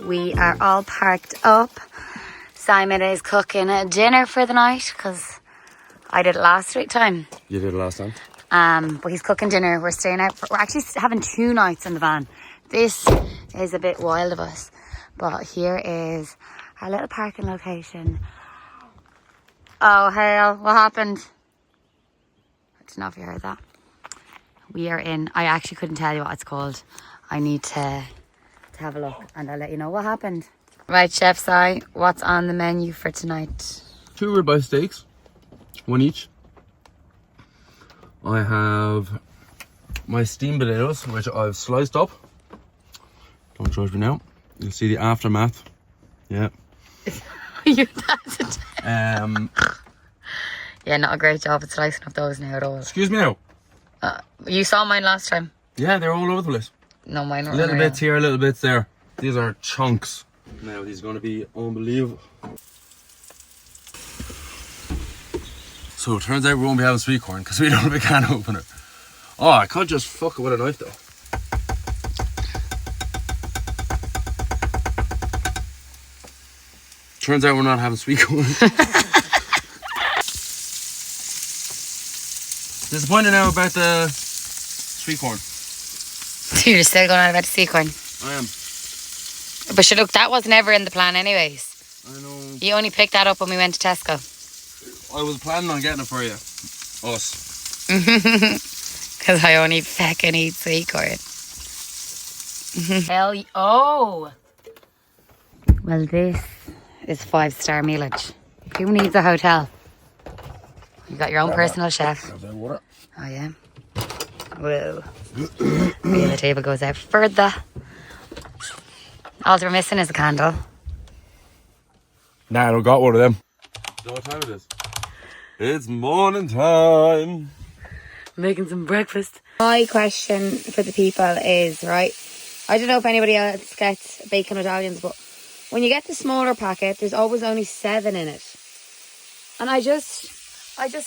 We are all parked up. Simon is cooking a dinner for the night because I did it last time. You did it last time? But he's cooking dinner. We're staying out. We're actually having 2 nights in the van. This is a bit wild of us. But here is our little parking location. Oh, hell. What happened? I don't know if you heard that. We are in... I actually couldn't tell you what it's called. I need to have a look and I'll let you know what happened. Right, Chef Si, what's on the menu for tonight? 2 ribeye steaks, 1 each. I have my steamed potatoes, which I've sliced up. Don't judge me now. You'll see the aftermath. Yeah. Yeah, not a great job at slicing up those now at all. Excuse me now. You saw mine last time. Yeah, they're all over the place. No, mine weren't. Little bits here, little bits there. These are chunks. Now these are going to be unbelievable. So it turns out we won't be having sweet corn because we don't have a can opener. Oh, I can't just fuck it with a knife though. Turns out we're not having sweet corn. Disappointed now about the sweet corn. You're still going on about the sweet corn. I am. But sure, look, that was never in the plan anyways. I know. You only picked that up when we went to Tesco. I was planning on getting it for you. Us. Because I only fucking eat sweet corn. Oh! Well, this is 5-star mealage. Who needs a hotel? You got your own personal chef. Water. Oh, yeah? Whoa. Yeah, the table goes out further. All we're missing is a candle. Nah, I don't got one of them. You know what time it is? It's morning time. Making some breakfast. My question for the people is, right, I don't know if anybody else gets bacon medallions, but when you get the smaller packet, there's always only 7 in it. And I just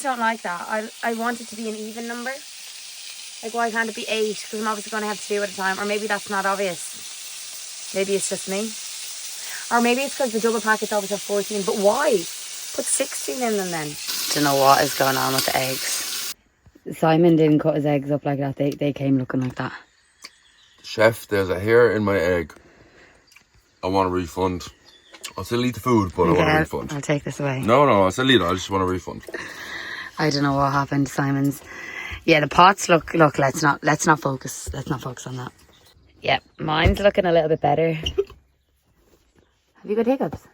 don't like that. I want it to be an even number. Like, why can't it be 8? Because I'm obviously going to have 2 at a time. Or maybe that's not obvious. Maybe it's just me. Or maybe it's because the double packets always have 14. But why? Put 16 in them then. Don't know what is going on with the eggs. Simon didn't cut his eggs up like that. They came looking like that. Chef, there's a hair in my egg. I want a refund. I'll still eat the food, but I want a refund. I'll take this away. No, I'll still eat it. I just want a refund. I don't know what happened to Simon's. Yeah, the pots look. Let's not focus. Let's not focus on that. Yeah, mine's looking a little bit better. Have you got hiccups?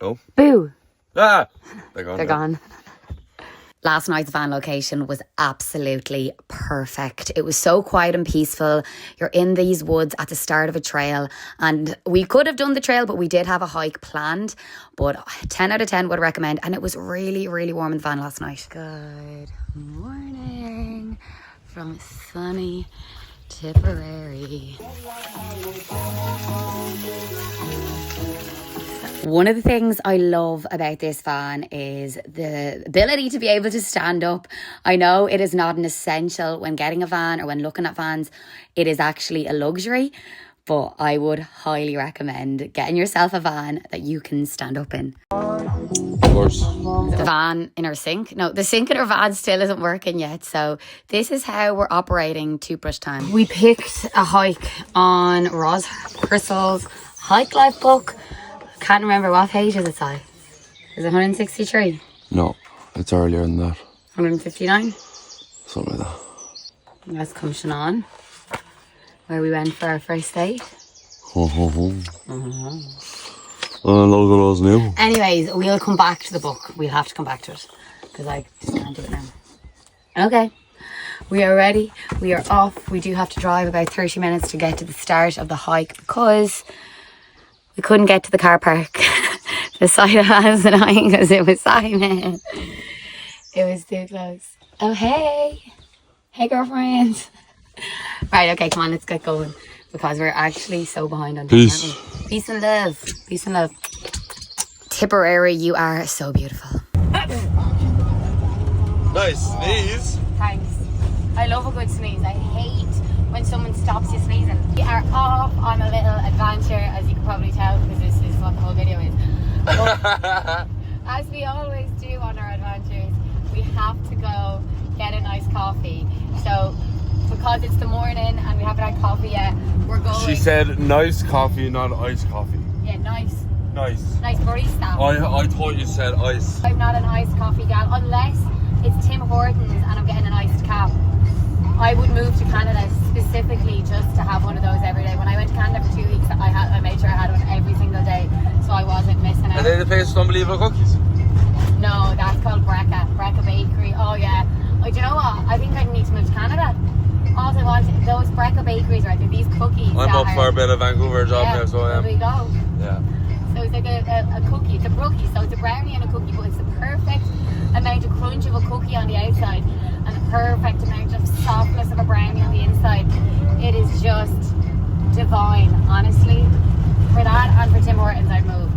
No. Boo. Ah, they're gone. They're gone. Last night's van location was absolutely perfect. It was so quiet and peaceful. You're in these woods at the start of a trail, and we could have done the trail, but we did have a hike planned. But 10 out of 10 would recommend, and it was really, really warm in the van last night. Good morning from sunny Tipperary. One of the things I love about this van is the ability to be able to stand up. I know it is not an essential when getting a van or when looking at vans. It is actually a luxury, but I would highly recommend getting yourself a van that you can stand up in. Of course. The van in our sink. No, the sink in our van still isn't working yet. So this is how we're operating toothbrush time. We picked a hike on Roz Crystal's Hike Life book. Can't remember what page is it, Si? Is it 163? No, it's earlier than that. 159? Something like that. That's Cumshan on, where we went for our first date. Look at us now. Anyways, we'll come back to the book. We'll have to come back to it because I just can't do it now. Okay, we are ready. We are off. We do have to drive about 30 minutes to get to the start of the hike because we couldn't get to the car park beside of us tonight because it was Simon. It was too close. Oh, hey. Hey, girlfriend. Right, okay, come on, let's get going because we're actually so behind on time. Peace. Peace and love. Peace and love. Tipperary, you are so beautiful. Nice sneeze. Thanks. I love a good sneeze. I hate when someone stops you sneezing. We are off on a little adventure, as you can probably tell, because this is what the whole video is. But, as we always do on our adventures, we have to go get a nice coffee. So, because it's the morning and we haven't had coffee yet, we're going. She said nice coffee, not iced coffee. Yeah, nice. Nice. Nice barista. I thought you said ice. I'm not an iced coffee gal, unless it's Tim Hortons and I'm getting an iced cap. I would move to Canada specifically just to have one of those every day. When I went to Canada for 2 weeks, I made sure I had one every single day, so I wasn't missing out. And then the place with unbelievable cookies. No, that's called Brecca Bakery. Oh yeah. Oh, do you know what? I think I need to move to Canada. All I want, those Brecca bakeries, right? They're these cookies. I'm up for a bit of Vancouver job now, so I am. There we go. Yeah. So it's like a cookie. It's a brookie, so it's a brownie and a cookie, but it's the perfect amount of crunch of a cookie on the outside and the perfect amount of softness of a brownie on the inside. It is just divine, honestly. For that and for Tim Hortons, I'd move.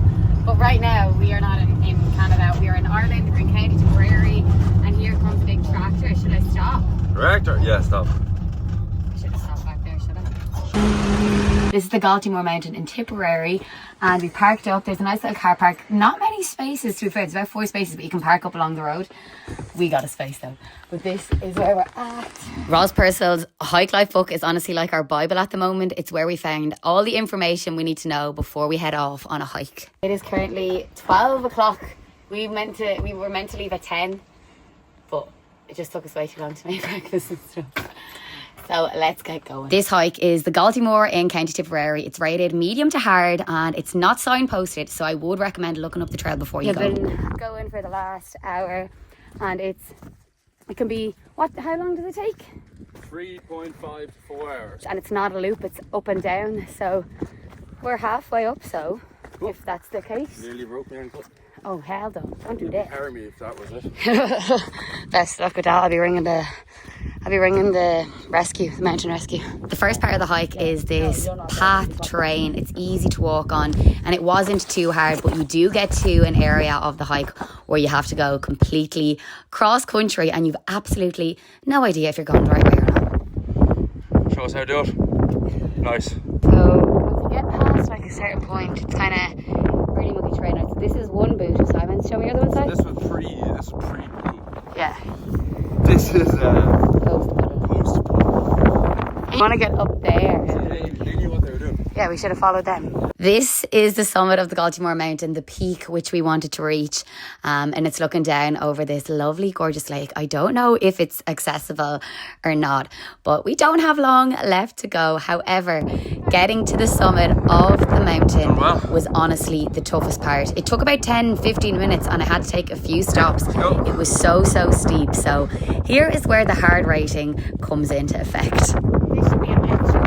But right now, we are not in Canada. We are in Ireland. We're in County Tipperary, and here comes a big tractor. Should I stop? Tractor? Yeah, stop. I should have stopped back there, should I? This is the Galtymore Mountain in Tipperary, and we parked up. There's a nice little car park. Not many spaces, to be fair. It's about 4 spaces, but you can park up along the road. We got a space though. But this is where we're at. Ross Purcell's Hike Life book is honestly like our Bible at the moment. It's where we found all the information we need to know before we head off on a hike. It is currently 12 o'clock. We were meant to leave at 10, but it just took us way too long to make breakfast and stuff. So let's get going. This hike is the Galtymore in County Tipperary. It's rated medium to hard and it's not signposted, so I would recommend looking up the trail before you go. I've been going for the last hour and it can be, how long does it take? 3.5 to 4 hours. And it's not a loop, it's up and down, so we're halfway up, so if that's the case. Nearly broke my ankle. Oh hell no, don't do that. Carry me if that was it. Best luck with that. I'll be ringing the rescue, the mountain rescue. The first part of the hike is this path terrain. It's easy to walk on and it wasn't too hard, but you do get to an area of the hike where you have to go completely cross country and you've absolutely no idea if you're going the right way or not. Show us how to do it. Nice. So once you get past like a certain point, it's kind of really mucky terrain. So this is one boot, Simon. Show me your other one side. This was pre-blue. Yeah. This is Post. You want to get up there. They knew what they were doing. Yeah, we should have followed them. This is the summit of the Galtymore Mountain, the peak which we wanted to reach. And it's looking down over this lovely, gorgeous lake. I don't know if it's accessible or not, but we don't have long left to go. However, getting to the summit of the mountain was honestly the toughest part. It took about 10-15 minutes and I had to take a few stops. It was so steep. So here is where the hard rating comes into effect. This should be a mixture.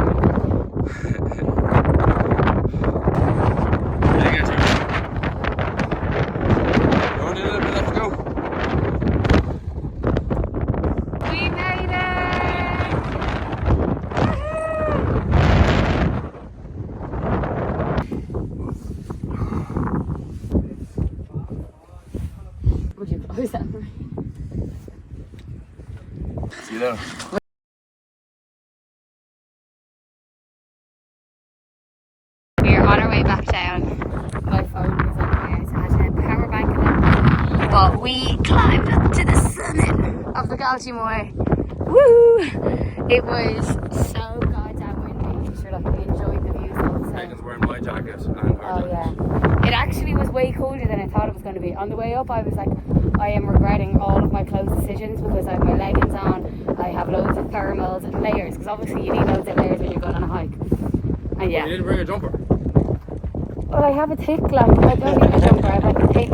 Would you close that for me? See you later. We're on our way back down. My phone is on here, so I had to power bank it up. But we climbed up to the summit of the Galtymore. Woo! It was so goddamn windy. Sure, we enjoyed the views also. Megan's wearing my jacket and her jacket. Yeah. It actually was way colder than I thought it was going to be. On the way up, I was like, I am regretting all of my clothes decisions because I have my leggings on, I have loads of thermals and layers, because obviously you need loads of layers when you're going on a hike. And yeah. You didn't bring a jumper? Well, I have a thick, like, I don't need a jumper, I have like a thick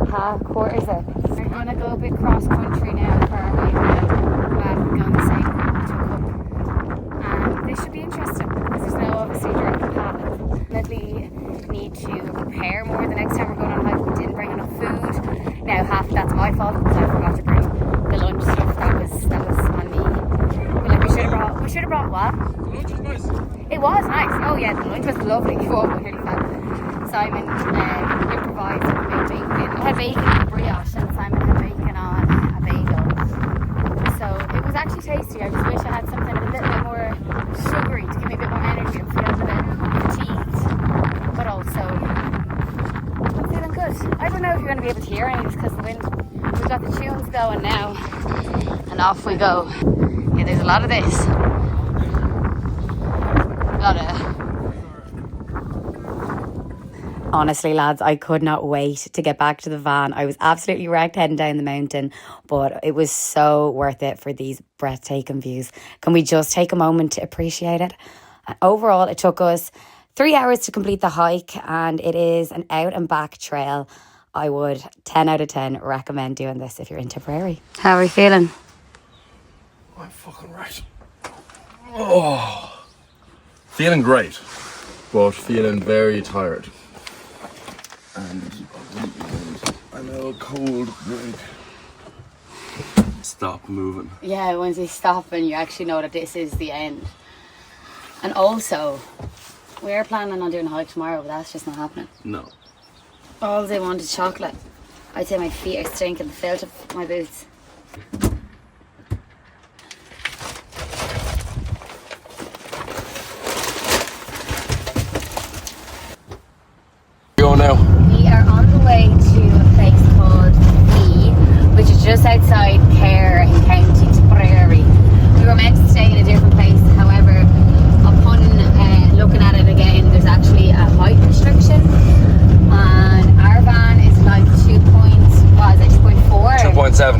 half quarter zip. We're going to go a bit cross country now for our way back. We're going the same route we took up. And this should be interesting because there's no obviously direct path. Definitely need to prepare more the next time we're going on a hike. We didn't bring enough food. Now half that's my fault because I forgot to bring the lunch stuff. That was on me. But like we should have brought what? The lunch was nice. It was nice. Oh yeah, the lunch was lovely. Oh, really fun. Simon improvised and made bacon. I had bacon on a brioche and Simon had bacon on a bagel. So it was actually tasty. I just wish I had something a little bit more sugary to give me a bit more energy. I'm feeling a bit fatigued, but also I'm feeling good. I don't know if you're going to be able to hear any just because of the wind. We've got the tunes going now, and off we go. Yeah, there's a lot of this. A lot of... Honestly, lads, I could not wait to get back to the van. I was absolutely wrecked heading down the mountain, but it was so worth it for these breathtaking views. Can we just take a moment to appreciate it? Overall, it took us 3 hours to complete the hike, and it is an out and back trail. I would 10 out of 10 recommend doing this if you're in Tipperary. How are we feeling? I'm fucking right. Oh, feeling great, but feeling very tired. And I know cold drink. Stop moving. Yeah, once you stop and you actually know that this is the end. And also, we're planning on doing a hike tomorrow, but that's just not happening. No. All they want is chocolate. I'd say my feet are stinking the filth of my boots. Go now. We are on the way to a place called Lee, which is just outside Kerr in County Tipperary. We were meant to stay in a different place, however, upon looking at it again, there's actually a height restriction, and our van is like 2.4? 2.7.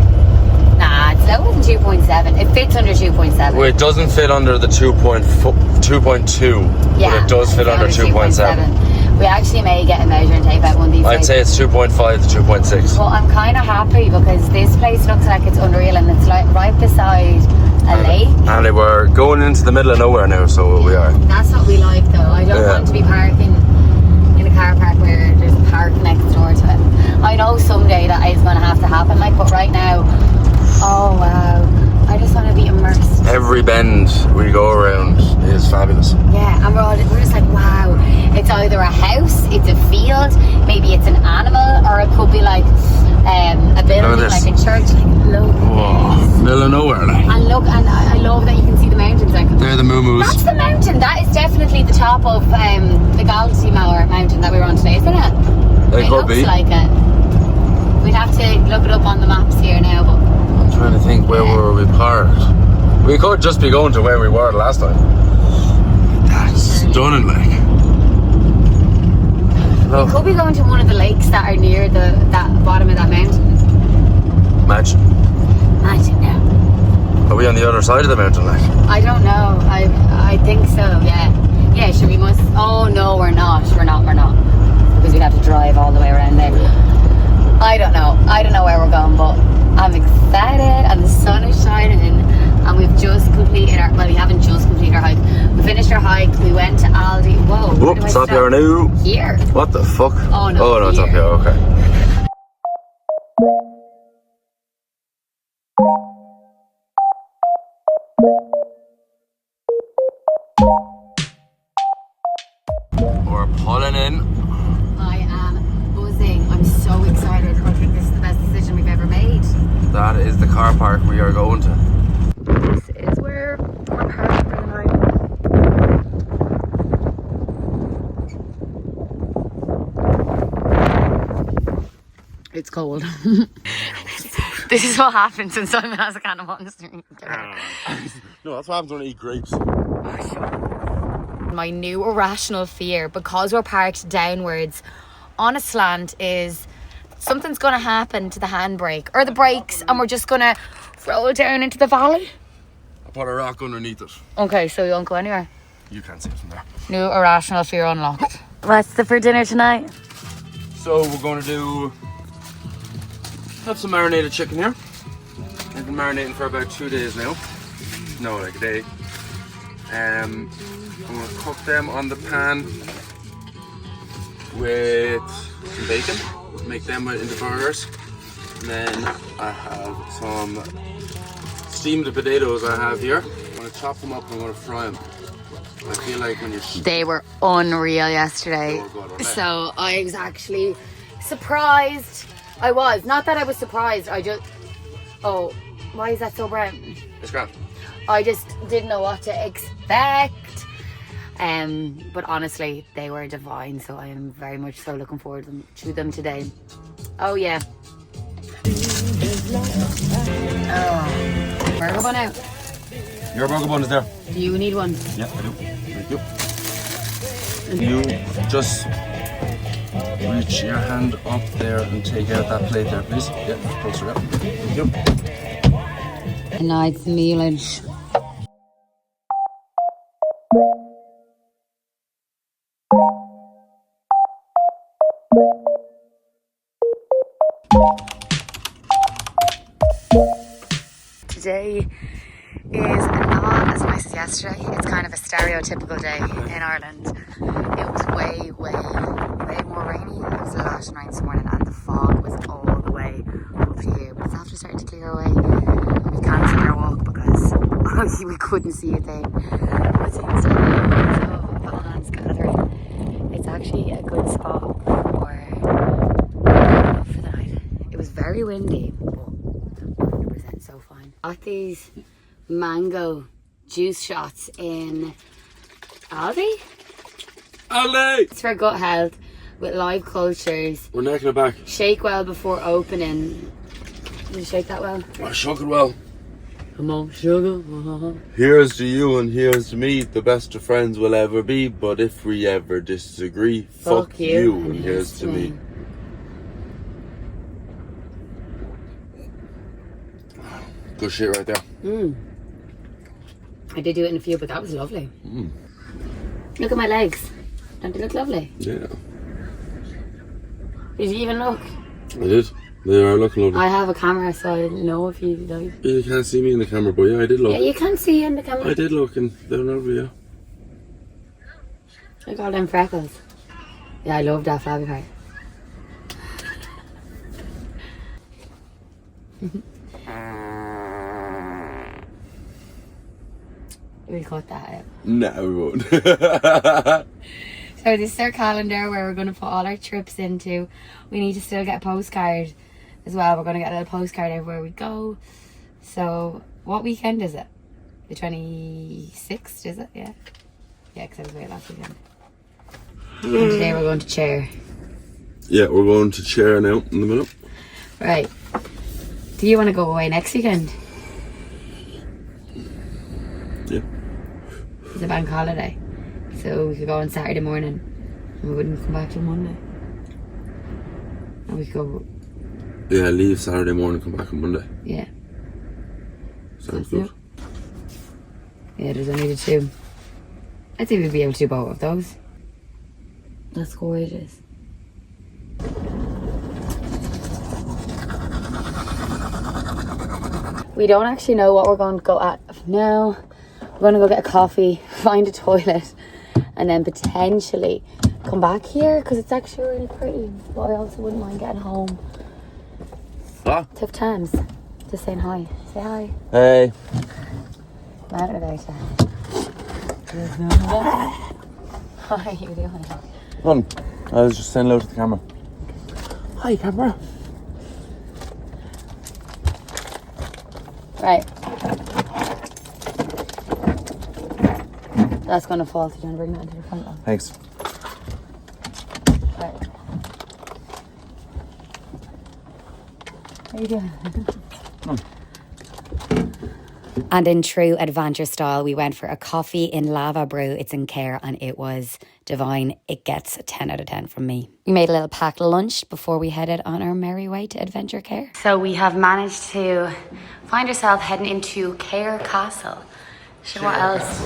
Nah, it's lower than 2.7. It fits under 2.7. Well, it doesn't fit under the 2.2, Yeah, but it does fit under 2.7. We actually may get a measuring tape out one of these I'd days. say it's 2.5 to 2.6. Well, I'm kind of happy because this place looks like it's unreal, and it's like right beside a lake. And we're going into the middle of nowhere now, so we are. That's what we like though. I don't want to be parking in a car park where there's a park next door to it. I know someday that is going to have to happen, like, but right now, oh wow, I just want to be immersed. Every bend we go around is fabulous. Yeah, and we're just like, wow, it's either a house, it's a field, maybe it's an animal, or it could be like a building, like a church. Like, look at this. Middle of nowhere, like. And look, and I love that you can see the mountains. Like, They're the moo-moos. that's the mountain. That is definitely the top of the Galtymore Mountain that we were on today, isn't it? It could be. Looks like it. We'd have to look it up on the maps here now, but I'm trying to think, where were we parked? We could just be going to where we were last time. That's stunning, like. we could be going to one of the lakes that are near that bottom of that mountain. Imagine. Imagine now. Are we on the other side of the mountain, like? I don't know. I think so. Yeah. Yeah. Sure. We must. Oh no, we're not. We're not. Because we'd have to drive all the way around there. I don't know. I don't know where we're going, but I'm excited, and the sun is shining, and we've just completed our. Well, we haven't just completed our hike. We finished our hike. We went to Aldi. Whoa. Where do I stop stop? here now. Here. What the fuck? Oh no. Oh no, it's up here. Okay. We're pulling in. I am buzzing. I'm so excited. I think this is the best decision we've ever made. That is the car park we are going to. This is where we're parked for the night. It's cold. This is what happens when Simon has a can of monster. No, that's what happens when I eat grapes. My new irrational fear, because we're parked downwards on a slant, is something's going to happen to the handbrake or the brakes, and we're just going to roll down into the valley. I put a rock underneath it. Okay, so you won't go anywhere. You can't see it from there. New irrational fear unlocked. What's for dinner tonight? So we're going to have some marinated chicken here. I've been marinating for about 2 days now. No, like a day. I'm going to cook them on the pan with some bacon. Make them into burgers. And then I have some steamed potatoes I have here. I'm going to chop them up and I'm going to fry them. I feel like when you're... They were unreal yesterday. They were good, weren't they? So I was actually surprised. I was. Not that I was surprised. I just... Oh, why is that so brown? It's grand. I just didn't know what to expect. But honestly, they were divine, so I am very much so looking forward to them today. Oh yeah. Oh, burger bun out. Your burger bun is there. Do you need one? Yeah, I do. Thank you. You just reach your hand up there and take out that plate there, please. Yeah, closer up. Thank you. A nice mealage. Today is not as nice as yesterday. It's kind of a stereotypical day in Ireland. It was way more rainy. It was a lot of rain this morning and the fog was all the way up here. But it's after starting to clear away. And we cancelled our walk because we couldn't see a thing. But instead of the hands gathering, it's actually a good spot for the night. It was very windy, but 100% so fine. Got these mango juice shots in Aldi. It's for gut health with live cultures. We're necking it back. Shake well before opening. Did you shake that well? I shook it well. Come on, sugar. Here's to you and here's to me, the best of friends we'll ever be. But if we ever disagree, fuck you and here's to me. Good shit right there. I did do it in a few, but that was lovely. Look at my legs. Don't they look lovely? Yeah. Did you even look? I did. They are looking lovely. I have a camera, so I didn't know if you like. You can't see me in the camera, but yeah, I did look. Yeah, you can't see in the camera. I did look and they're lovely, yeah. Look at all them freckles. Yeah, I love that flabby part. We'll cut that out. No, we won't. So this is our calendar where we're going to put all our trips into. We need to still get a postcard as well. We're going to get a little postcard everywhere we go. So what weekend is it? The 26th, is it? Yeah. Yeah, because I was away last weekend. And today we're going to Chair. Yeah, we're going to Chair now in the minute. Right. Do you want to go away next weekend? Yeah. It's a bank holiday. So we could go on Saturday morning and we wouldn't come back till Monday. And we could go... Yeah, leave Saturday morning, come back on Monday. Yeah. Sounds good. Yeah, there's only the two. I think we'd be able to do both of those. That's gorgeous. We don't actually know what we're going to go at now. We're going to go get a coffee, find a toilet, and then potentially come back here because it's actually really pretty. But I also wouldn't mind getting home. Tough times. Just saying hi. Say hi. Hey. Mad about How are you doing? Fun. I was just saying hello to the camera. Hi, camera. Right. That's gonna fall, so you want to bring that into the front one. Thanks. Right. How you doing? And in true adVANture style, we went for a coffee in Lava Brew. It's in Care and it was divine. It gets a 10 out of 10 from me. We made a little packed lunch before we headed on our merry way to adVANture Care. So we have managed to find ourselves heading into Care Castle. Sure, what else?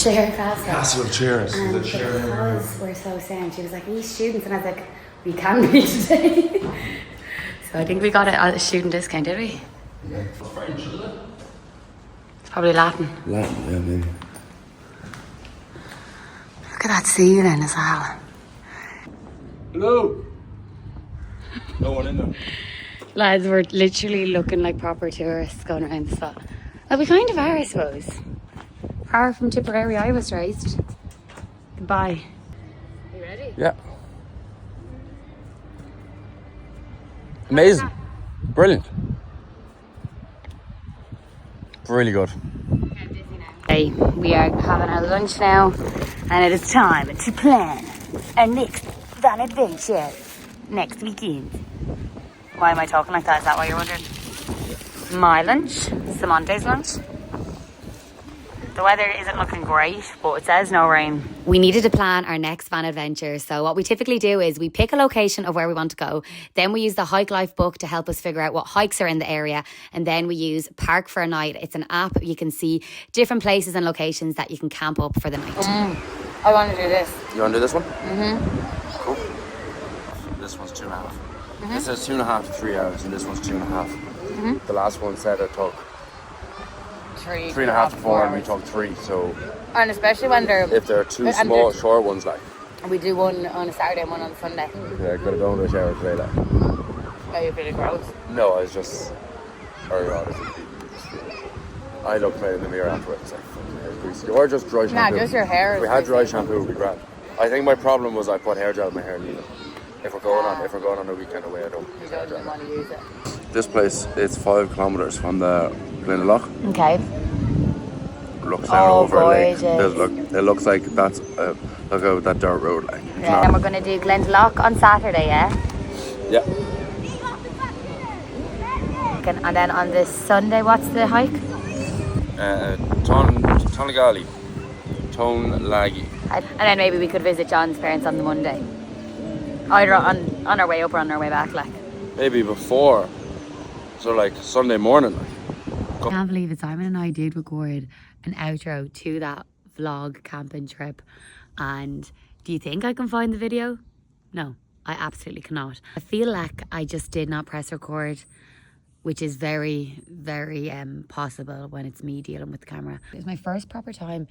Chair Castle. Castle of Chairs. And because we're so sound, she was like, are you students? And I was like, we can be today. So I think we got it at a student discount, did we? Yeah. French, is it? Probably Latin. Latin, yeah, maybe. Look at that ceiling as well. Hello. No one in there. Lads, we're literally looking like proper tourists going around the spot. Well, we kind of are, I suppose. Far from Tipperary, I was raised. Goodbye. Are you ready? Yeah. Amazing. Brilliant. Really good. Okay, this Okay, we are having our lunch now, and it is time to plan our next van adventure next weekend. Why am I talking like that? Is that why you're wondering? My lunch, Simonte's lunch. The weather isn't looking great, but it says no rain. We needed to plan our next van adventure. So what we typically do is we pick a location of where we want to go. Then we use the Hike Life book to help us figure out what hikes are in the area. And then we use Park for a Night. It's an app. You can see different places and locations that you can camp up for the night. I want to do this. You want to do this one? Mm-hmm. Cool. This one's 2.5. Mm-hmm. It says 2.5 to 3 hours, and this one's 2.5. Mm-hmm. The last one said it took 3.5 to 4, and we took 3. So, and especially when if there are two small, short ones, like we do one on a Saturday and one on a Sunday. Yeah, I could have gone to a shower today, like. Are you feeling gross? No, I was just very honest. I looked right in the mirror afterwards. Or just dry shampoo. Nah, just your hair. If we had dry shampoo, it would be grand. I think my problem was I put hair gel in my hair and leave it. If we're going on a weekend away, I don't want to use it. This place is 5 kilometres from the Glendalough. Okay. Looks down over a lake. Gorgeous. It looks like that's look out that dirt road, like. Yeah. And we're going to do Glendalough on Saturday, yeah? Yeah. And then on this Sunday, what's the hike? Tonagally. Tonlaggy. And then maybe we could visit John's parents on the Monday. Either on our way up or on our way back, like. Maybe before. So like Sunday morning, like. I can't believe it. Simon and I did record an outro to that vlog camping trip. And do you think I can find the video? No, I absolutely cannot. I feel like I just did not press record, which is very, very possible when it's me dealing with the camera. It was my first proper time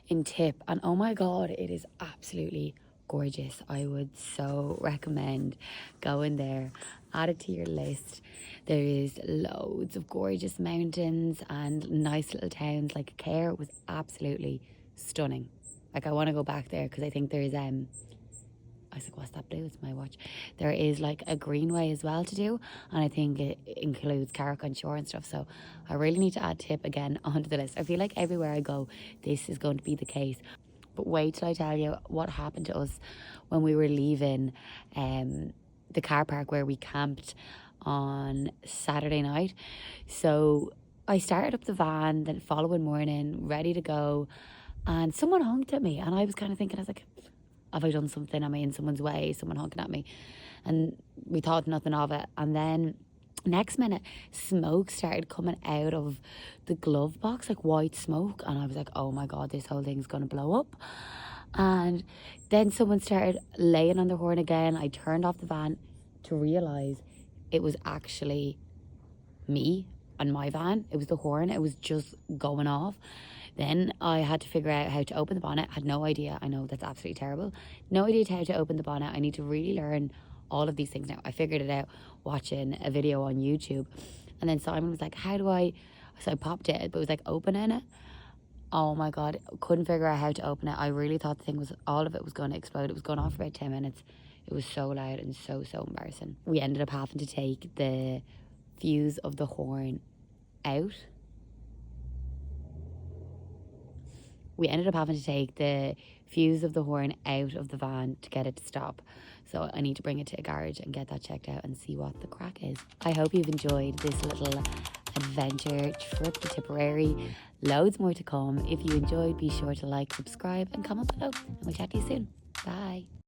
in Tip, and oh my God, it is absolutely gorgeous. I would so recommend going there. Add it to your list. There is loads of gorgeous mountains and nice little towns. Like Care was absolutely stunning. Like I want to go back there because I think there's I was like, what's that blue? It's my watch. There is like a greenway as well to do, and I think it includes Carrick on Shore and stuff. So I really need to add Tip again onto the list. I feel like everywhere I go, this is going to be the case. But wait till I tell you what happened to us when we were leaving the car park where we camped on Saturday night. So I started up the van the following morning, ready to go, and someone honked at me, and I was kind of thinking, I was like, have I done something? Am I in someone's way? Someone honking at me? And we thought nothing of it. And then next minute, smoke started coming out of the glove box, like white smoke. And I was like, oh my God, this whole thing's going to blow up. And then someone started laying on their horn again. I turned off the van to realise it was actually me and my van. It was the horn. It was just going off. Then I had to figure out how to open the bonnet. Had no idea. I know that's absolutely terrible. No idea how to open the bonnet. I need to really learn all of these things now. I figured it out watching a video on YouTube. And then Simon was like, how do I... So I popped it, but it was like opening it. Oh my God. Couldn't figure out how to open it. I really thought the thing was... All of it was going to explode. It was going off for about 10 minutes. It was so loud and so embarrassing. We ended up having to take the fuse of the horn out. We ended up having to take the fuse of the horn out of the van to get it to stop. So I need to bring it to a garage and get that checked out and see what the crack is. I hope you've enjoyed this little adventure trip to Tipperary. Loads more to come. If you enjoyed, be sure to like, subscribe and comment below. And we'll chat to you soon. Bye.